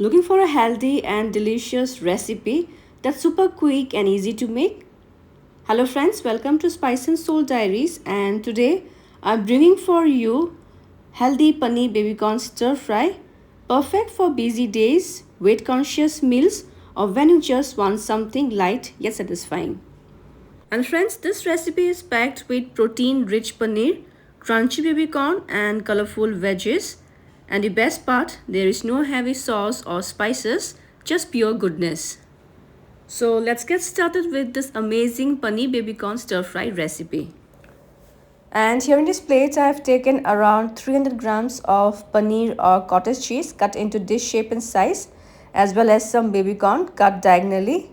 Looking for a healthy and delicious recipe that's super quick and easy to make? Hello friends, welcome to Spice and Soul Diaries, and today I'm bringing for you healthy paneer baby corn stir fry, perfect for busy days, weight conscious meals, or when you just want something light yet satisfying. And friends, this recipe is packed with protein-rich paneer, crunchy baby corn, and colorful veggies. And the best part, there is no heavy sauce or spices, just pure goodness. So let's get started with this amazing paneer baby corn stir fry recipe. And here in this plate, I have taken around 300 grams of paneer or cottage cheese cut into dish shape and size, as well as some baby corn cut diagonally.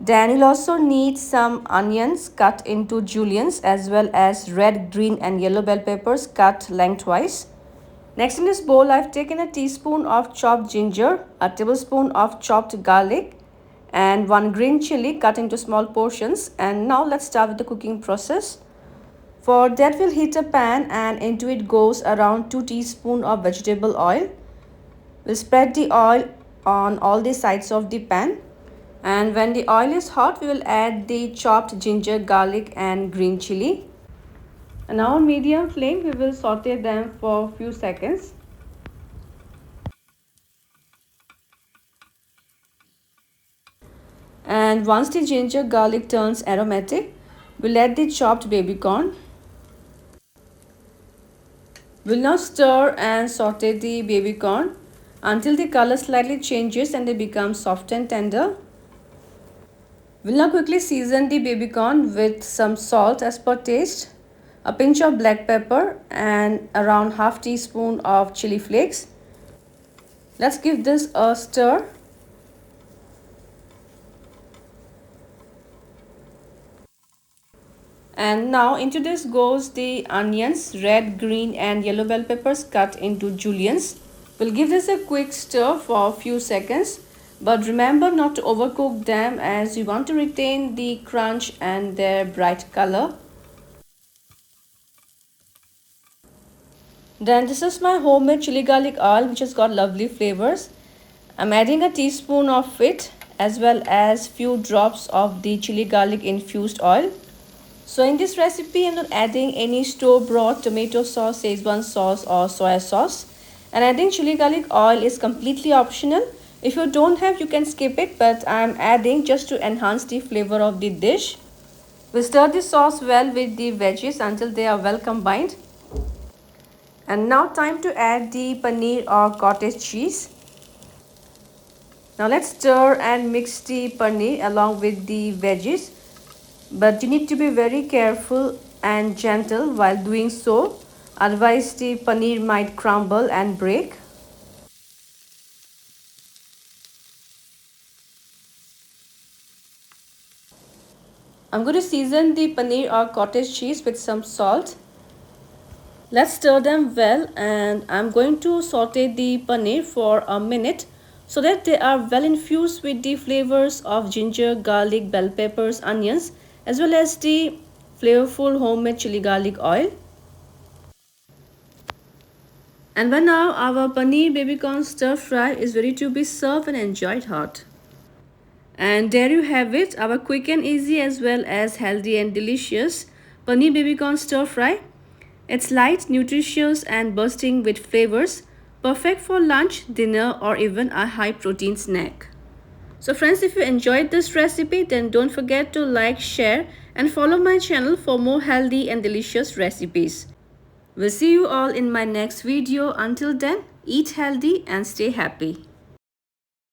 Then you'll also need some onions cut into juliennes, as well as red, green and yellow bell peppers cut lengthwise. Next in this bowl, I've taken a teaspoon of chopped ginger, a tablespoon of chopped garlic and one green chili cut into small portions. And now let's start with the cooking process. For that, we'll heat a pan and into it goes around 2 teaspoons of vegetable oil. We'll spread the oil on all the sides of the pan. And when the oil is hot, we will add the chopped ginger, garlic and green chili. And now on medium flame, we will saute them for a few seconds. And once the ginger garlic turns aromatic, we'll add the chopped baby corn. We'll now stir and saute the baby corn until the color slightly changes and they become soft and tender. We'll now quickly season the baby corn with some salt as per taste, a pinch of black pepper and around half teaspoon of chili flakes. Let's give this a stir. And now into this goes the onions, red, green and yellow bell peppers cut into juliennes. We'll give this a quick stir for a few seconds. But remember not to overcook them, as you want to retain the crunch and their bright color. Then this is my homemade chili garlic oil, which has got lovely flavors. I'm adding a teaspoon of it, as well as few drops of the chili garlic infused oil. So in this recipe, I'm not adding any store-bought tomato sauce, Szechuan sauce or soya sauce. And adding chili garlic oil is completely optional. If you don't have, you can skip it, but I'm adding just to enhance the flavor of the dish. We'll stir the sauce well with the veggies until they are well combined. And now time to add the paneer or cottage cheese. Now let's stir and mix the paneer along with the veggies. But you need to be very careful and gentle while doing so. Otherwise the paneer might crumble and break. I'm going to season the paneer or cottage cheese with some salt. Let's stir them well, and I'm going to saute the paneer for a minute so that they are well infused with the flavors of ginger, garlic, bell peppers, onions, as well as the flavorful homemade chili garlic oil. And by now our paneer baby corn stir fry is ready to be served and enjoyed hot. And there you have it, our quick and easy as well as healthy and delicious paneer baby corn stir fry. It's light, nutritious and bursting with flavors, perfect for lunch, dinner or even a high protein snack. So friends, if you enjoyed this recipe, then don't forget to like, share and follow my channel for more healthy and delicious recipes. We'll see you all in my next video. Until then, eat healthy and stay happy.